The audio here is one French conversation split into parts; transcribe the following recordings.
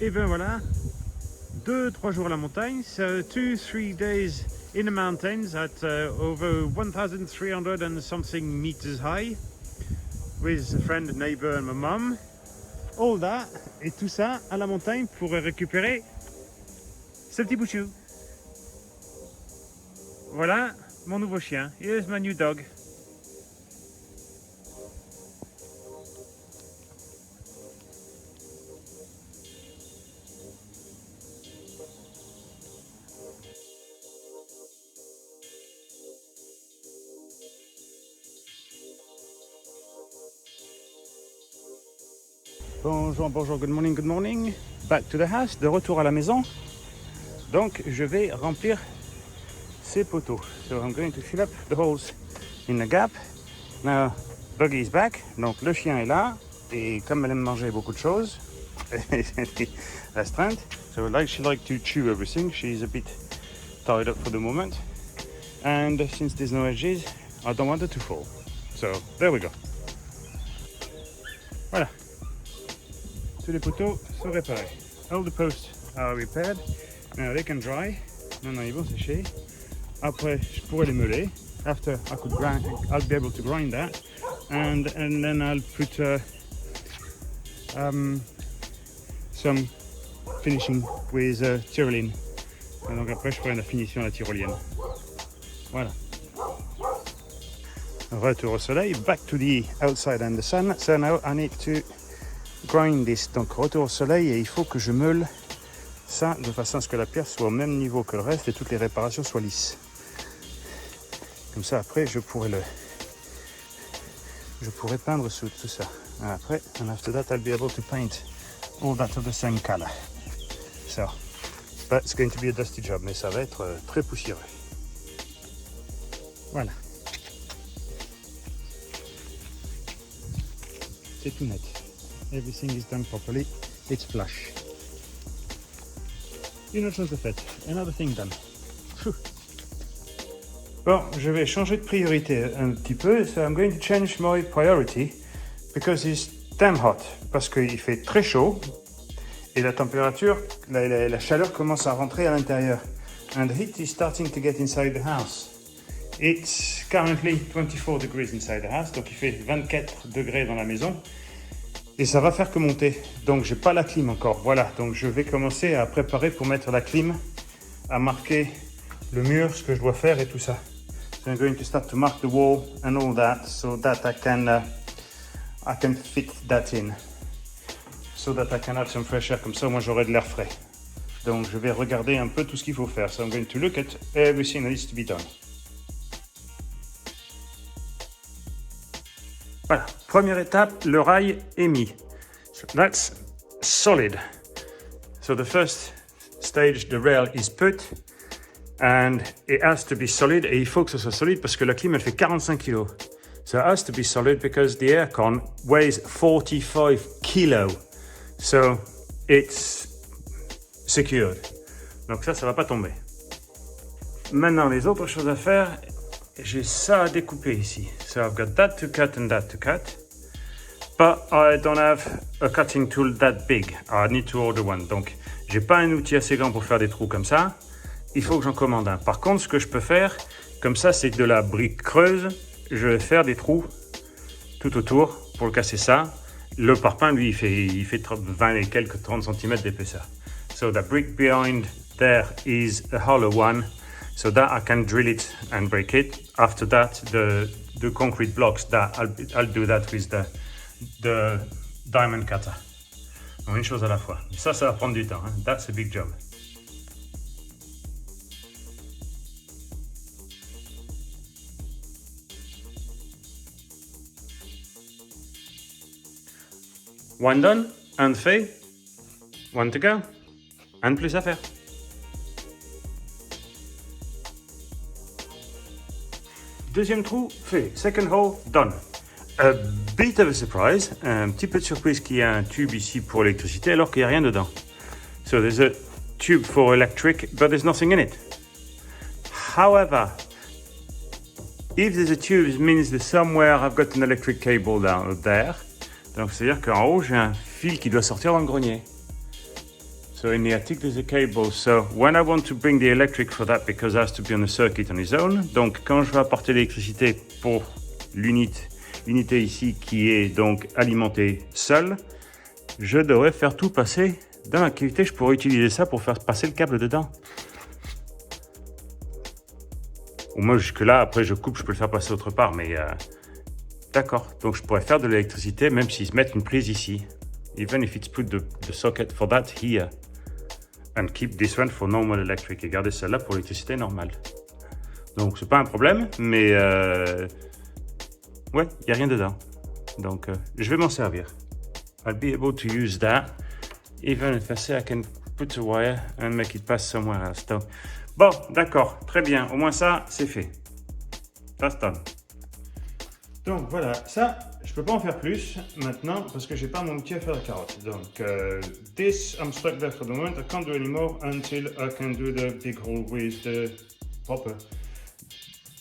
Et ben voilà, 2-3 jours à la montagne. So 2-3 days in the mountains at over 1,300 and something meters high with a friend, a neighbor and my mum. All that, et tout ça à la montagne pour récupérer ce petit bouchou. Voilà mon nouveau chien. Here's my new dog. Bonjour, bonjour, good morning, good morning. Back to the house, de retour à la maison. Donc je vais remplir ces poteaux. So I'm going to fill up the holes in the gap. Now Buggy is back. Donc le chien est là. Et comme elle aime manger beaucoup de choses, restreinte. So like she likes to chew everything. She's a bit tied up for the moment. And since there's no edges, I don't want her to fall. So there we go. Voilà. Tous les poteaux sont réparés. All the posts are repaired. Now they can dry. Maintenant ils vont sécher. Après je pourrai les meuler. After I could grind, I'll be able to grind that, and then I'll put some finishing with tyrolene. Et donc après je ferai la finition à la tyrolienne. Voilà. Retour au soleil. Back to the outside and the sun. So now I need to grind this. Donc retour au soleil et il faut que je meule ça de façon à ce que la pierre soit au même niveau que le reste et toutes les réparations soient lisses. Comme ça après je pourrais peindre sous tout ça. Après, and after that I'll be able to paint all that of the same color. So, but it's going to be a dusty job, mais ça va être très poussiéreux. Voilà. C'est tout net. Everything is done properly. It's flush. Une autre chose de faite. Another thing done. Phew. Bon, je vais changer de priorité un petit peu. So I'm going to change my priority because it's damn hot. Parce qu'il fait très chaud et la température, la chaleur commence à rentrer à l'intérieur. And the heat is starting to get inside the house. It's currently 24 degrees inside the house. Donc il fait 24 degrés dans la maison. Et ça va faire que monter. Donc j'ai pas la clim encore. Voilà, donc je vais commencer à préparer pour mettre la clim, à marquer le mur, ce que je dois faire et tout ça. So I'm going to start to mark the wall and all that so that I can fit that in. So that I can have some fresh air. Comme ça, moi j'aurai de l'air frais. Donc je vais regarder un peu tout ce qu'il faut faire. So I'm going to look at everything that needs to be done. Voilà, première étape, le rail est mis. So that's solid. So the first stage, the rail is put and it has to be solid. Et il faut que ce soit solide parce que la clim, elle fait 45 kg. So it has to be solid because the aircon weighs 45 kg. So it's secured. Donc ça va pas tomber. Maintenant, les autres choses à faire, j'ai ça à découper ici. So I've got that to cut and that to cut. But I don't have a cutting tool that big. I need to order one. Donc, j'ai pas un outil assez grand pour faire des trous comme ça. Il faut que j'en commande un. Par contre, ce que je peux faire, comme ça, c'est de la brique creuse. Je vais faire des trous tout autour pour le casser ça. Le parpaing, lui, il fait 20 et quelques 30 cm d'épaisseur. So the brick behind there is a hollow one. So that I can drill it and break it. After that, the concrete blocks, that I'll do that with the diamond cutter. Donc une chose à la fois. Ça va prendre du temps. Hein? That's a big job. One done, and fait. One to go. Un plus à faire. Deuxième trou fait. Second hole done. A bit of a surprise. Un petit peu de surprise qu'il y a un tube ici pour l'électricité alors qu'il n'y a rien dedans. So there's a tube for electric, but there's nothing in it. However, if there's a tube, it means that somewhere I've got an electric cable down there. Donc c'est-à-dire qu'en haut, j'ai un fil qui doit sortir dans le grenier. So in the attic there's a cable. So when I want to bring the electric for that, because it has to be on a circuit on its own. Donc quand je vais apporter l'électricité pour l'unité ici qui est donc alimentée seule, je devrais faire tout passer dans l'activité. Je pourrais utiliser ça pour faire passer le câble dedans. Au moins jusque là, après je coupe, je peux le faire passer autre part, mais d'accord. Donc je pourrais faire de l'électricité même s'ils se mettent une prise ici. Even if it's put the socket for that here. And keep this one for normal electric. Et garder celle-là pour l'électricité normale. Donc c'est pas un problème, mais ouais, il n'y a rien dedans. Donc je vais m'en servir. I'll be able to use that. Even if I say I can put a wire and make it pass somewhere else. Donc, bon, d'accord, très bien. Au moins ça, c'est fait. That's done. Donc voilà, ça, je peux pas en faire plus maintenant parce que j'ai pas mon outil à faire la carotte. Donc, this I'm stuck there for the moment. I can't do anymore until I can do the big hole with the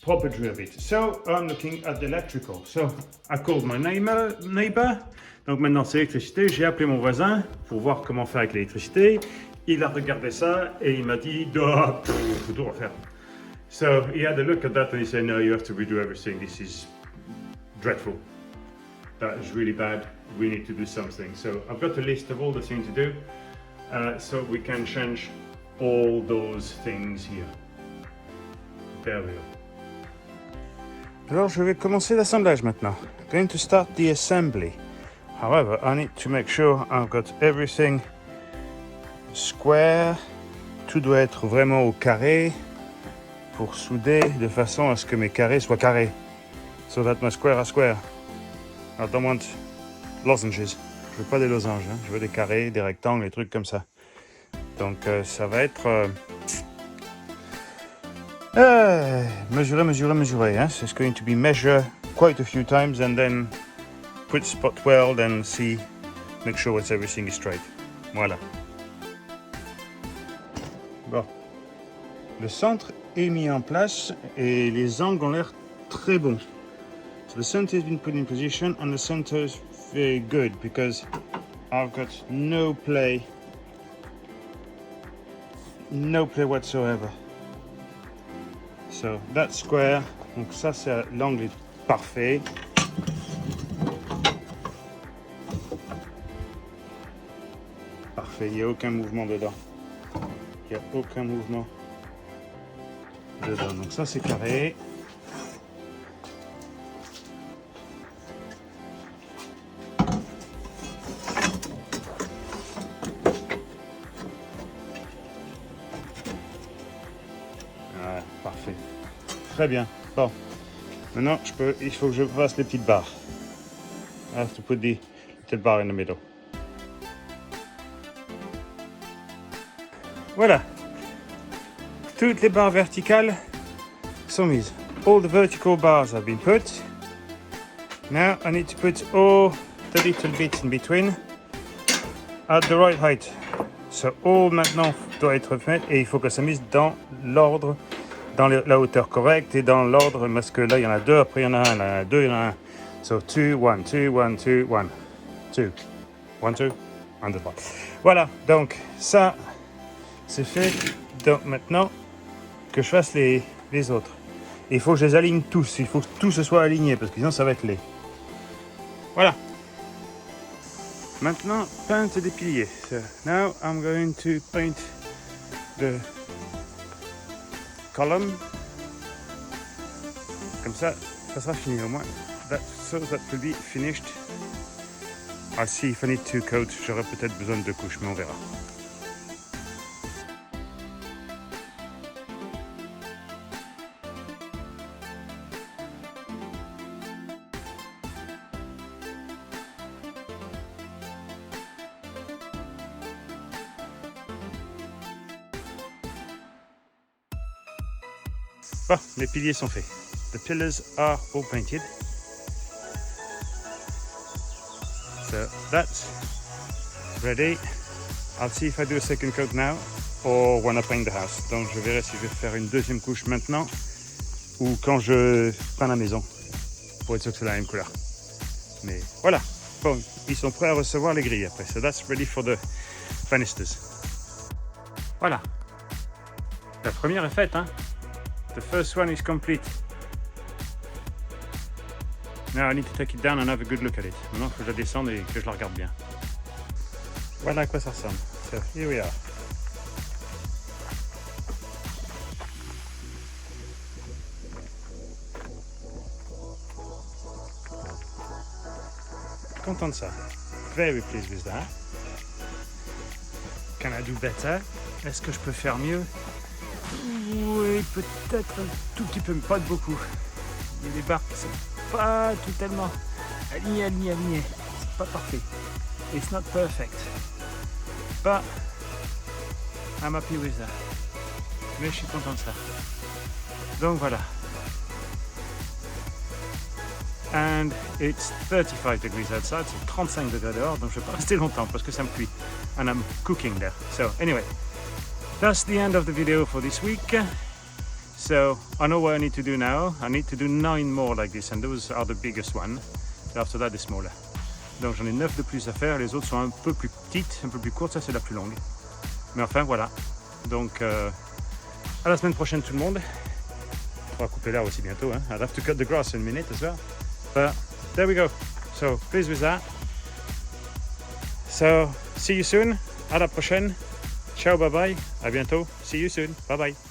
proper drill bit. So I'm looking at the electrical. So I called my neighbor. Donc maintenant c'est l'électricité. J'ai appelé mon voisin pour voir comment faire avec l'électricité. Il a regardé ça et il m'a dit, faut tout refaire. So he had a look at that and he said, no, you have to redo everything. This is dreadful. That is really bad. We need to do something. So I've got a list of all the things to do, so we can change all those things here. There we go. Alors je vais commencer l'assemblage maintenant. I'm going to start the assembly. However, I need to make sure I've got everything square. Tout doit être vraiment au carré pour souder de façon à ce que mes carrés soient carrés. So that my square are square. I don't want lozenges. Je veux pas des losanges, hein. Je veux des carrés, des rectangles, des trucs comme ça. Donc ça va être mesurer. Hein. So it's going to be measure quite a few times and then put spot weld and see, make sure that everything is straight. Voilà. Bon. Le centre est mis en place et les angles ont l'air très bons. So the center has been put in position and the center is very good because I've got no play whatsoever. So that's square. Donc ça c'est l'angle est parfait. Parfait, il n'y a aucun mouvement dedans. Il n'y a aucun mouvement dedans. Donc ça c'est carré. Voilà, parfait. Très bien. Bon. Maintenant, il faut que je fasse les petites barres. I have to put the little bar in the middle. Voilà. Toutes les barres verticales sont mises. All the vertical bars have been put. Now I need to put all the little bits in between at the right height. So all maintenant doit être fait et il faut que ça mise dans l'ordre, dans la hauteur correcte et dans l'ordre parce que là il y en a deux, après il y en a un, il y en a deux, il y en a un. So 2, 1, 2, 1, 2, 1, 2, 1, 2, 1, 2, 3. Voilà, donc ça c'est fait. Donc maintenant que je fasse les autres. Et il faut que je les aligne tous, il faut que tout se soit aligné parce que sinon ça va être laid. Voilà. Maintenant, peinte des piliers. So now I'm going to paint the column. Comme ça, ça sera fini au moins. So that will be finished. I'll see if I need to coat. J'aurai peut-être besoin de 2 couches, mais on verra. Bon, les piliers sont faits. The pillars are all painted. So that's ready. I'll see if I do a second coat now or when I paint the house. Donc je verrai si je vais faire une deuxième couche maintenant ou quand je peins la maison pour être sûr que c'est la même couleur. Mais voilà. Bon, ils sont prêts à recevoir les grilles après. So that's ready for the banisters. Voilà. La première est faite, hein. The first one is complete. Now I need to take it down and have a good look at it. Maintenant, il faut que je la descende et que je la regarde bien. Voilà à quoi ça ressemble. So, here we are. Content de ça. Very pleased with that. Can I do better? Est-ce que je peux faire mieux? Oui, peut-être un tout petit peu, mais pas de beaucoup. Il y a des barres qui sont pas tout tellement alignées. C'est pas parfait. It's not perfect. But I'm happy with that. Mais je suis content de ça. Donc voilà. And it's 35 degrees outside, c'est 35 degrés dehors, donc je vais pas rester longtemps parce que ça me cuit. And I'm cooking there. So anyway, that's the end of the video for this week. So I know what I need to do now. I need to do 9 more like this, and those are the biggest one. After that, the smaller. Donc j'en ai 9 de plus à faire. Les autres sont un peu plus petites, un peu plus courtes. Ça, c'est la plus longue. Mais enfin, voilà. Donc à la semaine prochaine, tout le monde. On va couper là aussi bientôt. Hein. I'll have to cut the grass in a minute as well. But there we go. So pleased with that. So see you soon. À la prochaine. Ciao, bye bye. À bientôt. See you soon. Bye bye.